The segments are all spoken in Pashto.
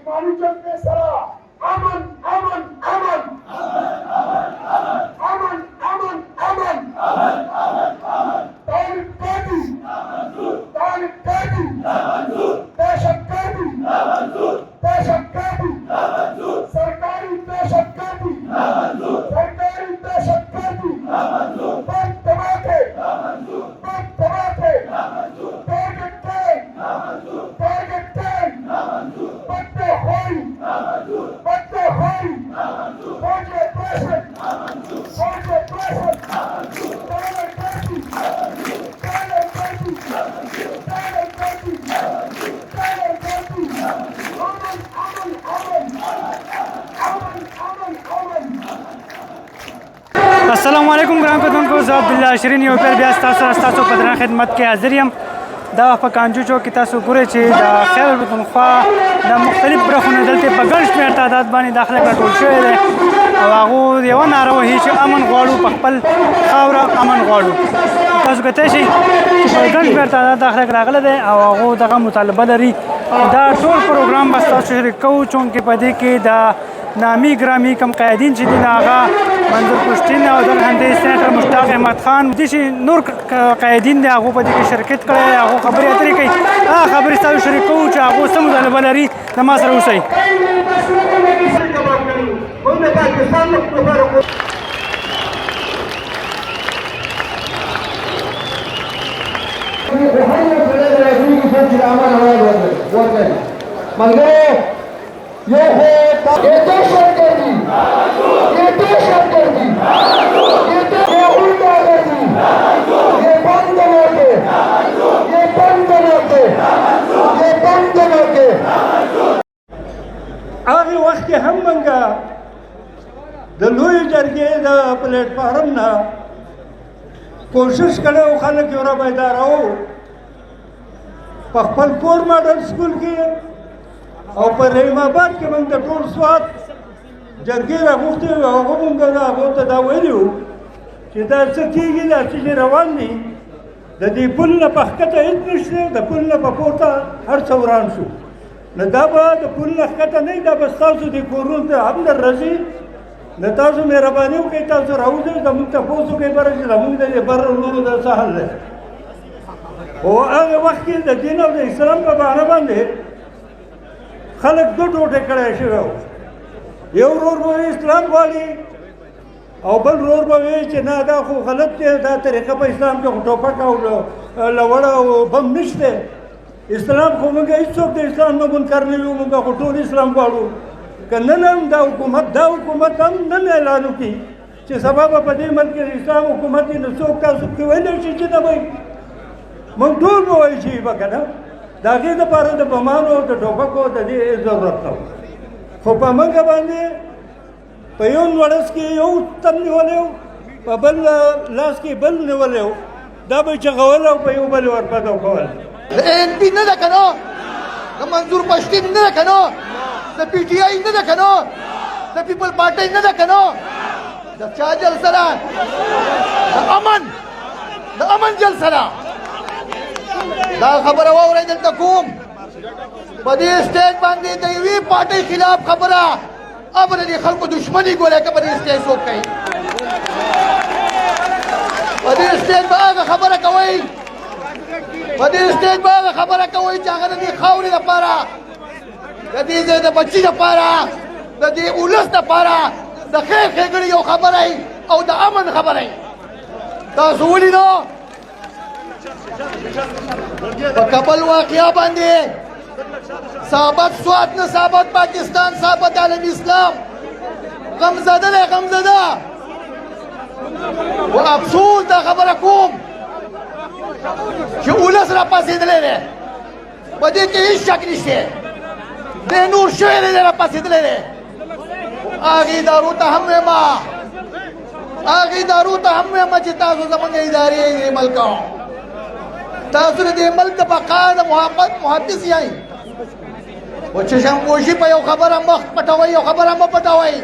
شمالي جنبي سرا امن امن امن امن امن امن طالب كادي طالب كادي دهشت كادي دهشت كادي سرکاری دهشت كادي سرکاری دهشت كادي بم دھماکے بم دھماکے ٹارگٹ ٹینک ٹارگٹ ٹینک بٹے ہوئی بٹے ہوئی فوج پریشن فوج پریشن ٹائلر کرتی ٹائلر کرتی ٹائلر کرتی ٹائلر کرتی امن امن امن امن امن امن السلام علیکم ګران کتونکو زه عبدالله شیرین یو پیر بیا ستاسو په درنه خدمت کې حاضر یم دا په کانجو چوک کې تاسو ګورئ چې د خیر پښتونخوا د مختلف برخو نه دلته په ګڼ شمېر تعداد باندې دا خلک راټول شوي دي او هغو یوه ناره وهي چې امن غواړو په خپل خاوره امن غواړو تاسو کتلی شئ چې په ګڼ شمېر تعداد دا خلک راغلی دی او هغو دغه مطالبه لري دا ټول پروګرام به ستاسو شریک کوو چونکې په دې کې د نامی گرامی کم قائدین چې دي هغه منظور پشتین او دغه سینیټر مشتاق احمد خان دي چې نور قائدین دي هغو په دې کې شرکت کړی هغو خبرې اترې کوي هغه خبرې ستاسو شریک کوو چې هغو څه مطالبه لري د ما سره اوسئ ये दहशतगर्दी ये दहशतगर्दी ये गुंडागर्दी ये बंद होके ये बंद होके ये बंद होके هغه وخت کې هم منګه د لوی جرګې د پلیټ فارم نه کوشش کړو خلک یې را بیدارو په خپل کور ماډل سکول کې او په رحیم آباد کې موږ د ټول سوات جرګې راغوښتې وې او هغه موږ هغو ته دا ویلي وو چې دا څه کېږي دا څه چې روان دي د دې پل نه په ښکته هېڅ نشته د پل نه په پورته هر څه وران شو نو دا به د پل نه ښکته نه وي دا به ستاسو د کورونو ته هم در رسي نو تاسو مهرباني وکړئ تاسو راوځئ زموږ تپوس وکړئ بره چې زموږ د دې بر ورونو د څه حل دی خو هغه وخت کې د دین او د اسلام په بهانه باندې خلک دو ټوټې کړی شوی و یو ورور به وایي اسلام غواړي او بل ورور به وایي چې نه دا خو غلط دی دا طریقه په اسلام کې خو ټوپک او لوړه او بم نشته اسلام خو موږ هېڅوک د اسلام نه منکر نه یو موږ خو ټول اسلام غواړو که نن هم دا حکومت هم نن اعلان وکړي چې سبا به په دې ملک کې اسلام حکومت وي نو څوک تاسو پکې ویلی شي چې نه به موږ ټول به وایي چې به که نه د هغې دپاره د بمانو او د ټوپکو د دې ضرورت نه خو په موږ باندې په یو نوړس کې یو تن نیولی و په بل لاس کې بل نیولی و دا به یې چغول او په یو بل یې ورپدو کول د ANP نه ده که نه د منظور پشتین نه ده که نه د PTI نه ده که نه د پیپل پارټۍ نه ده که نه د چا جلسه ده د امن جلسه ده دا خبره واورئ دلته کوم په دې سټیج باندې د یوې پارټۍ خلاف خبره اب د دې خلکو دشمني ګوره که په دې سټیج څوک کوي په دې سټیج به هغه خبره کوئ په دې سټیج به هغه خبره کوئ چې هغه د دې خاورې دپاره د دې ځای د بچي دپاره د دې ولس دپاره د خیر ښېګڼې یو خبره او د امن خبره تاسو ولیدو په کابل واقعه باندې ثابت سوات نه ثابت پاکستان ثابت عالم اسلام غمزده دی غمزده و افسوس دا خبره کوم چې ولس را پاسېدلی دی په دې کې هېڅ شک نشته دی نور شوی دی را پاسېدلی دی هغې ادارو ته هم وایم هغې ادارو ته هم وایم چې تاسو زموږ ادارې عمل کوئ تاسو د دې ملک د بقا د محافظ یئ و چشم پوشي په یو خبره مخ پټوئ یو خبره مه پټوئ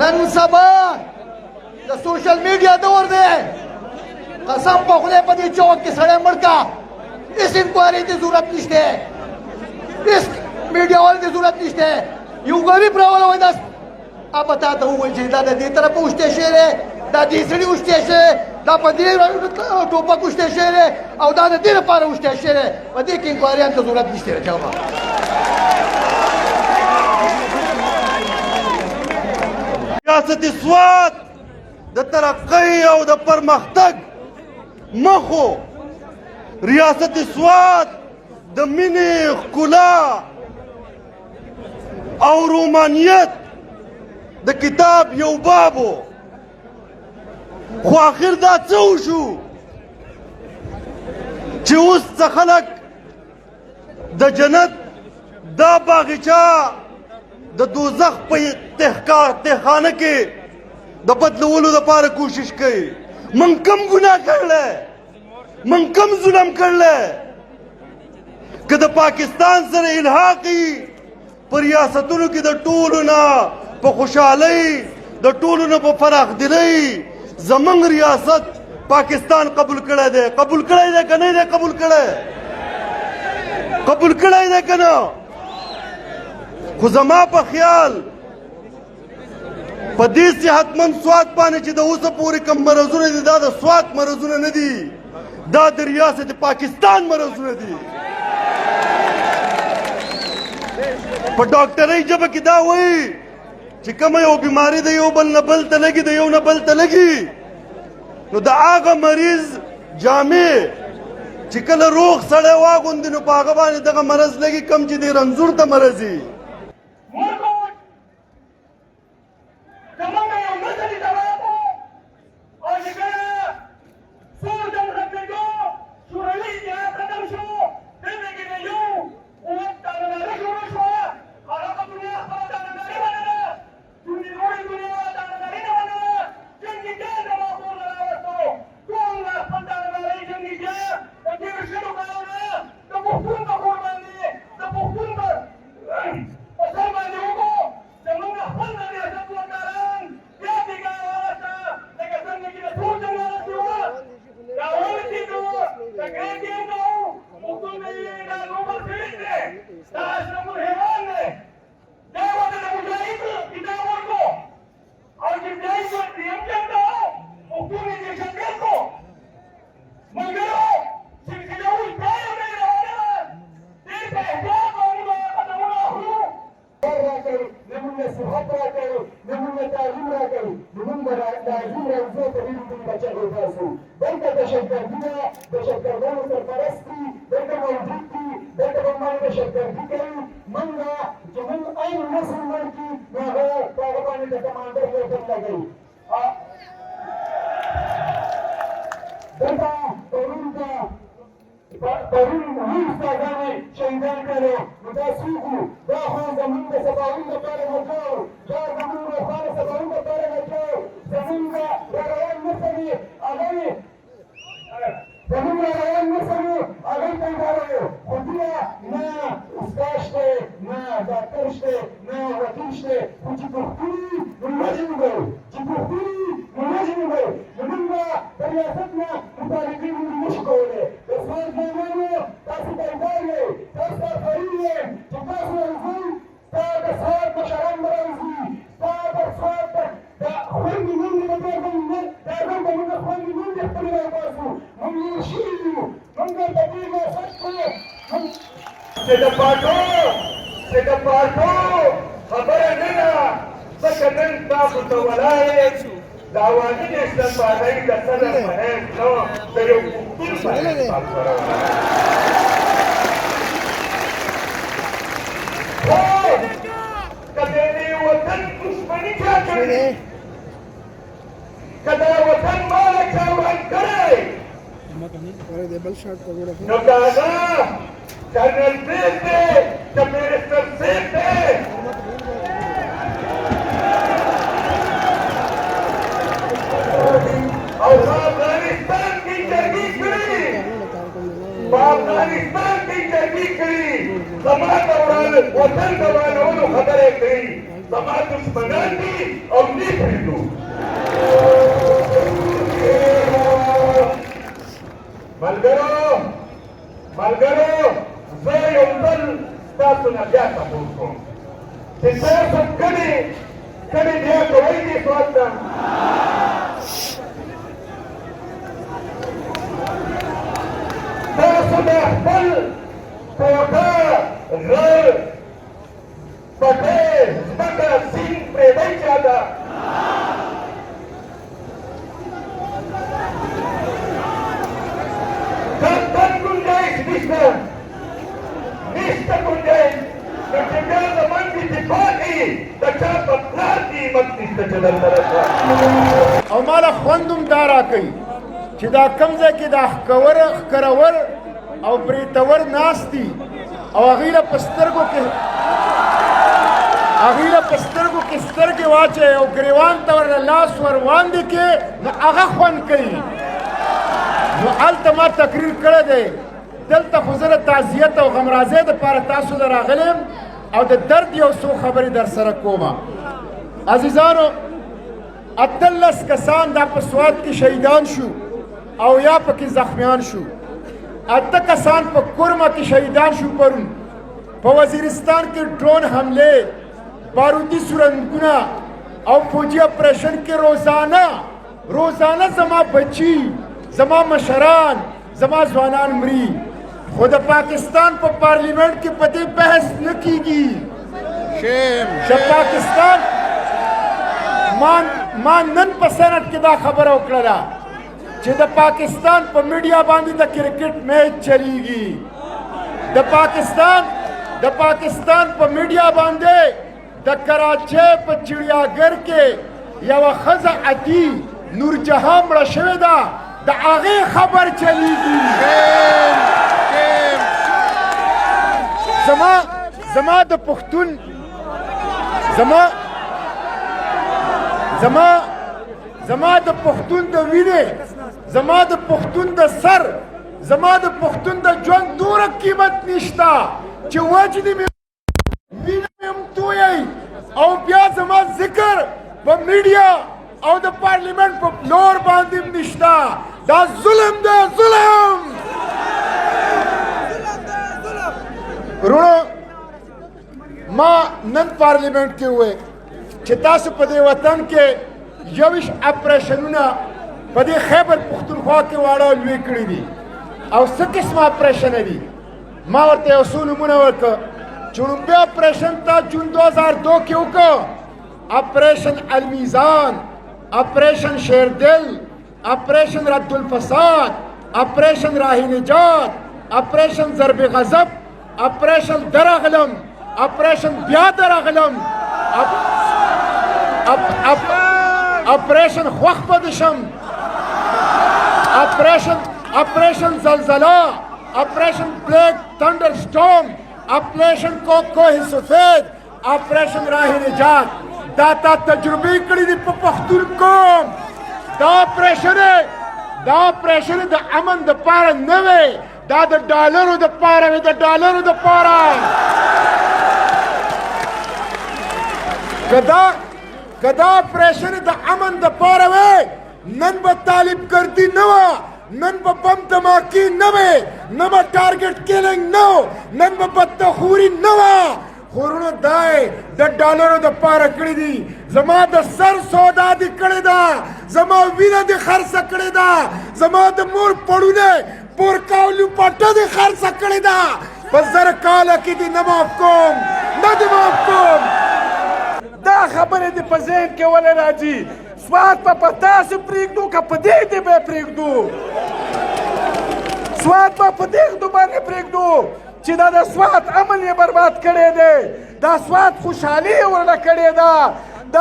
نن سبا د سوشل میډیا دور دی قسم په خدای په دې چوک کې سړی مړ کا هېڅ انکوایري ته ضرورت نشته میډیا والو ته ضرورت نشته یو غریب راوړی دا ابا تا ته وویل چې دا د دې طرفه اوښتی شوی دی دا دې سړي اوښتی شوی دا په دې ټوپک اوښتی شوی دی او دا د دې لپاره اوښتی شوی دی په دې کې انکواریانو ته ضرورت نشته دی جواب ریاست سوات د ترقۍ او د پرمختګ مخو ریاست سوات د مینې ښکلا او رومانیت د کتاب یو بابو خو آخر دا څه وشو چې اوس څه خلک د جنت دا باغچه د دوزخ په تهخانه کې د بدلولو دپاره کوشش کوي من کم ګناه کړلی من کم ظلم کړلی که د پاکستان سره الحاقي په ریاستونو کې د ټولو نه په خوشحالۍ د ټولو نه په فراخدلۍ زمونږ ریاست پاکستان قبول کړی دی قبول کړی دی که نه دی قبول کړی قبول کړی دی که نه خو زما په خیال په دې صحتمند سوات باندې چې د اوسه پورې کوم مرضونه دي دا د سوات مرضونه نه دي دا د ریاست پاکستان مرضونه دي په ډاکټرۍ ژبه کې دا وایي چې کومه یو بیماري د یو بل نه بل ته لګي د یو نه بل ته لګي نو د هغه مریض جامې چې کله روغ سړی واغوندي نو په هغه باندې دغه مرض لګي کم چې دی رنځور ته مرض وي تاسو نه بیا تپوس کوم چې تاسو کړي بیا کوئ دې سوال ته تاسو د خپل کوټه غر پټې ځمکه سیند پرېږدئ چاته गुंजाइश निष्ठ गुंजाइश او مالا خوندم دا راکوي چې دا کوم ځای کې دا ښکرور او بریتور ناست دي او هغوی له په سترګو کې سترګې واچوي او ګریوان ته ورله لاس ور وړاندې کړي نو هغه خوند کوي نو هلته ما تقریر کړی دی دلته خو زه د تعزیت او غمرازۍ دپاره تاسو ته راغلی یم او د درد یو څو خبرې در سره کومه عزیزانو 18 کسان دا په سوات کې شهیدان شو او یا پکې زخمیان شو 8 کسان په کرمه کې شهیدان شو پرون په وزیرستان کې ډرون حملې بارودي سرنګونه او فوجي اپریشن کې روزانه زما بچي زما مشران زما ځوانان مري خو د پاکستان په پارلیمنت کې په دې بحث نه کیږي د پاکستان ما نن په سنټ کې دا خبره وکړله چې د پاکستان په میډیا باندې د کرکټ میچ چلیږي د پاکستان په میډیا باندې د کراچۍ په چړیاګر کې یوه ښځه عطي نورجهان مړه شوې ده د هغې خبر چلیږي زما د پښتون زما د پښتون د وینې زما د پښتون د سر زما د پښتون د ژوند دوره قیمت نشته چې وجدي مې وینه مې هم تویئ او بیا زما ذکر په میډیا او د پارلیمنت په فلور باندې هم نشته دا ظلم دی ظلم ورونو ما نن پارلیمنت کې وویل چې تاسو په دې وطن کې 21 اپریشنونه په دې خیبر پښتونخوا کې واړه لوی کړي دي او څه قسمه اپریشنه دي ما ورته یو څو نومونه ورکړه چې لومبی اپریشن تا جون 2002 کې وکړه اپریشن المیزان اپریشن شیردل اپریشن رد الفساد اپریشن راہ نجات اپریشن ضرب غضب اپریشن درغلم اپریشن بیا درغلم اپریشن خوخ بدشم اپریشن زلزلہ اپریشن بلیک تھنڈر سٹورم اپریشن کوہ سفید اپریشن راہ نجات دا تا تجربه کړی دی په پښتون قوم دا اپریشن د امن د پاره نه وي دا د ډالرو د پاره وي د ډالرو د پاره کدا اپریشن د امن د پاره وي نن به طالب ګردي نه وه نن به بم دھماکی نه وي نه به ټارګټ کیلنګ نه نن به بدخوري نه وه خورونو دای د ډالرو د پاره کړی دي زما د سر سودا دي کړی ده زما وینه دي خرڅه کړې ده زما د مور پړونه پور کاولو پټه دي خرڅه کړې ده په زر کاله کې دي نه معاف کوم نه دي معاف کوم دا خبرې دې په ذهن کې ولې راځي سوات په تاسو پرېږدو که په دې دې به پرېږدو سوات په دې باندې پرېږدو چې دا د سوات امن یې برباد کړی دی دا سوات خوشحالي یې ورله کړې ده د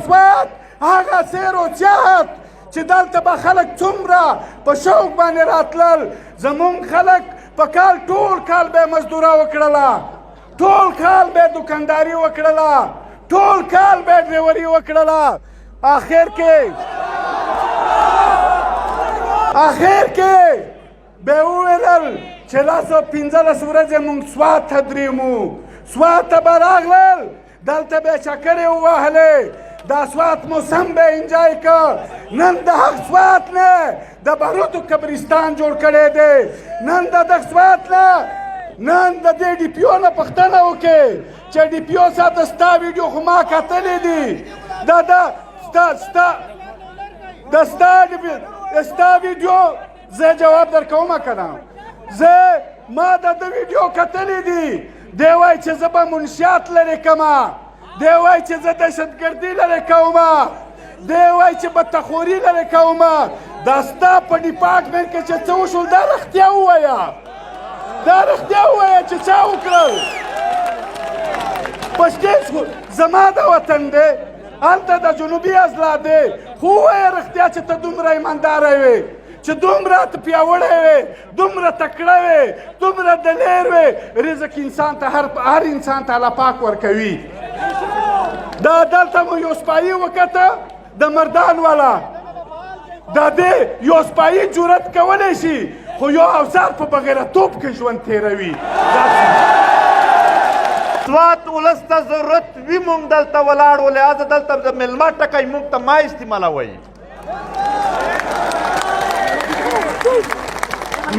سوات هغه سیر و سیاحت چې دلته به خلک څومره په شوق باندې راتلل زمونږ خلک په کال ټول کال به یې مزدوره وکړله ټول کال به یې دوکانداري وکړله ټول کال به یې ډریوري وکړله آخر کې به یې وویلل چې 15 ورځې موږ سوات ته دریمو سوات ته به راغلل دلته به یې چکرې ووهلې دا سوات موسم به یې انجای کړ نن د هغ سوات نه د باروتو قبرستان جوړ کړی دی نن د دغ سوات نه نن د دې ډي پي او نه پوښتنه وکړې چې ډي پي او صاحب د ستا ویډیو خو ما کتلی دي ستا ویډیو زه جواب درکوم که نه ما د ده ویډیو کتلی دي دی وایي چې زه به منشیات لرې کمه دی وایي چې زه دهشتګردي لرې کومه دی وایي چې بدتخوري لرې کومه دا ستا په ډیپارټمنټ کې چې څه وشول دا رښتیا ووایه چې چا وکړل په سټیج زما د وطن دی هلته د جنوبي اضلاع دی خو ووایه رښتیا چې ته دومره ایمانداره وې چې دومره ته پیاوړی وې دومره تکړه وې دومره دلیر وې رزق انسان ته هر انسان ته الله پاک ورکوي دا دلته مو یو سپایي وکته د مردان والا دا دې یو سپایي جرأت کولی شي خو یو افسر په بغیرتوب کې ژوند تېروي سوات ولس ته ضرورت وي موږ دلته ولاړ و لهذا دلته د میلمه ټکی موږ ته ما استعمالوئ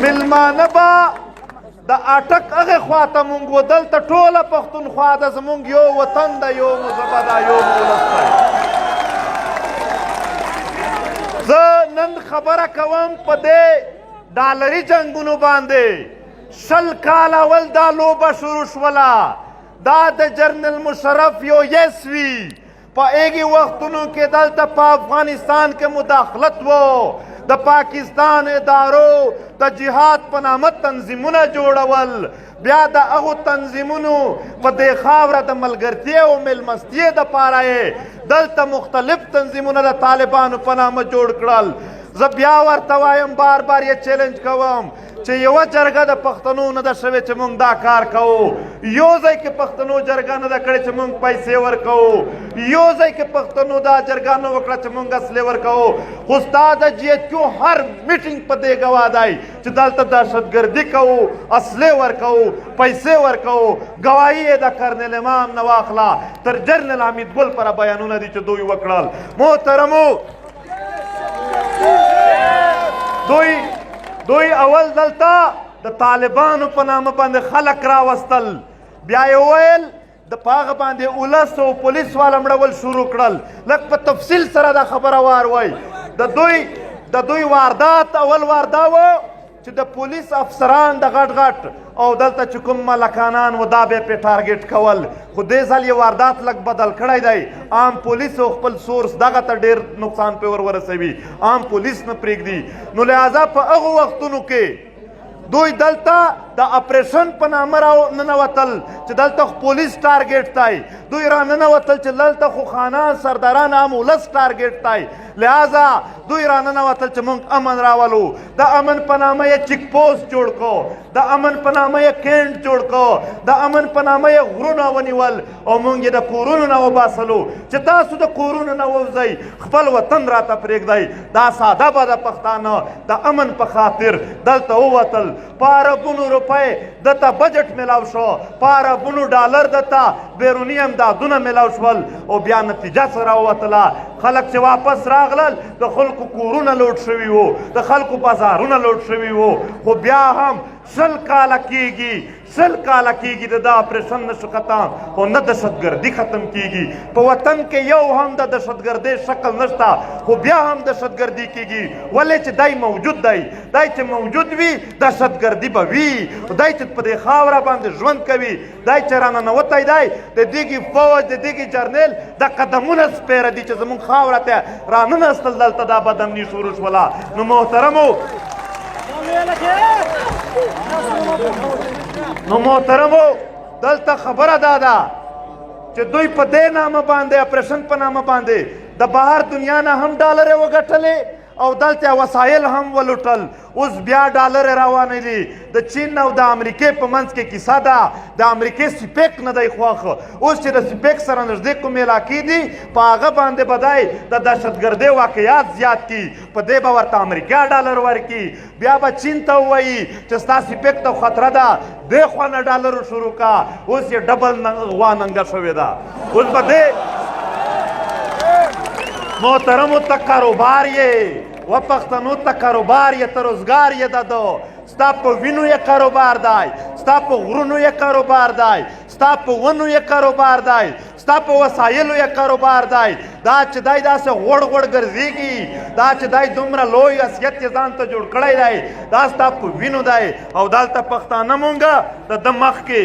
میلمانه به د اټک هغې خوا ته موږ و دلته ټوله پښتونخوا ده زموږ یو وطن ده یو ژبه ده یو ولس دی زه نن خبره کوم په دې ډالري جنګونو باندې 20 کال اول دا لوبه شروع شوله دا د جنرال مشرف یو یس وي په هغې وختونو کې دلته په افغانستان کې مداخلت و د پاکستان ادارو د جهاد په نامه تنظیمونه جوړول بیا د هغو تنظیمونو په دې خاوره د ملګرتیا او میلمستیا دپاره یې دلته مختلف تنظیمونه د طالبانو په نامه جوړ کړل زه بیا ورته وایم بار بار یې چیلنج کوم چې یوه جرګه د پښتنو نه ده شوې چې موږ دا کار کوو یو ځای کې پښتنو جرګه نه ده کړې چې موږ پیسې ورکوو یو ځای کې پښتنو دا جرګه نه وکړه چې موږ اصلې ورکوو خو ستا د جي ایچ کیو هر میټینګ په دې ګواه دی چې دلته دهشتګردي کوو اصلې ورکوو پیسې ورکوو ګواهي یې د کرنل امام نه واخله تر جنرال حمید ګل پره بیانونه دي چې دوی وکړل محترمو دوی اول دلته د طالبانو په نامه باندې خلک راوستل بیا یې وویل د په هغه باندې اولس او پولیس والا مړول شروع کړل لږ په تفصیل سره دا خبره واروئ د دوی واردات اول واردا و چې د پولیس افسران د غټ او دلته چې کوم ملکانان و دا به پې ټارګېټ کول خو دې ځل یې واردات لږ بدل کړی دی عام پولیس او خپل سورس دغه ته ډېر نقصان پې ورسوي عام پولیس نه پرېږدي نو لهذا په هغو وختونو کې دوی دلته د اپریشن په نامه را ننوتل چې دلته خو پولیس ټارګېټ دی دوی را ننوتل چې دلته خو خانان سرداران عام ولس ټارګېټ دی لہذا دوی را ننوتل چې موږ امن راولو د امن په نامه یې چیک پوسټ جوړ کو د امن په نامه یې کینټ جوړ کو د امن په نامه یې غرونه ونیول او موږ یې د کورونو نه وباسلو چې تاسو د کورونو نه ووځئ خپل وطن راته پرېږدئ دا ساده به د پښتانه د امن په خاطر دلته ووتل په اربونو روپۍ دته بجټ میلاو شو په اربونو ډالر دته بیروني امدادونه میلاو شول او بیا نتیجه سره ووتله خلک چې واپس راغلل د خلکو کورونه لوټ شوي وو د خلکو بازارونه لوټ شوي وو خو بیا هم 100 کاله کېږي د دا اپریشن نشو ختم خو نه دهشتګردي ختم کېږي په وطن کې یو هم د دهشتګردۍ شکل نشته خو بیا هم دهشتګردي کېږي ولې چې دی موجود دی چې موجود وي دهشتګردي به وي دی چې په دې خاوره باندې ژوند کوي دی چې راننوتی دی د دېګې فوج د دېګې جرنیل د قدمونه سپیره دي چې زموږ خاوره ته راننستل دلته دا بدامني شروع شوله نو محترمو دلته خبره دا ده چې دوی په دې نامه باندې اپریشن په نامه باندې د بهر دنیا نه هم ډالرې وګټلې او دلته وسایل هم ولوټل اوس بیا ډالرې روانې دي د چین او د امریکې په منځ کې کیسه ده د امریکې سپیک نه دی خوښ اوس چې د سپیک سره نږدې کوم علاقې دي په هغه باندې به دی د دهشتګردۍ واقعیات زیات کړي په دې به ورته امریکا ډالر ورکړي بیا به چین ته ووایي چې ستا سپیک ته خطره ده دې خوا نه ډالرو شروع کا اوس یې ډبل غوا ننګه شوې ده اوس به دې محترمو ته کاروبار یې و پښتنو ته کاروبار یې ته روزګار یې ددو ستا په وینو یې کاروبار دی ستا په غرونو یې کاروبار دی، ستا په ونو یې کاروبار دی، ستا په وسایلو یې کاروبار دی. دا چې دی داسې غوړ غوړ ګرځېږي، دا چې دی دومره لوی حیثیت یې ځان ته جوړ کړی دی، دا ستا په وینو دی. او دلته پښتانه مونږه د ده مخکې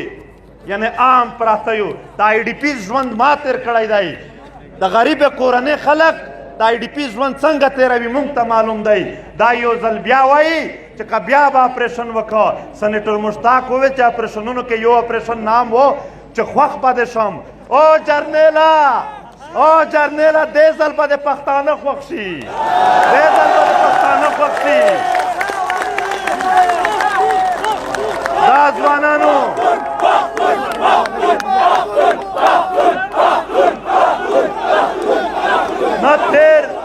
یعنې عام پراته یو. د آی ډي پي ژوند ما تېر کړی دی. د غریبې کورنۍ خلک د آی ډي پي ژوند څنګه تېروي مونږ ته معلوم دی. دا یو ځل بیا وایي چې که بیا به اپریشن وکړه. سنیټر مشتاق وویل چې اپریشنونو کې یو اپریشن نام و چې خوښ به دې شم. او جرنیله دې ځل به د پښتانه خوښ شي، دې ځل به د پښتانه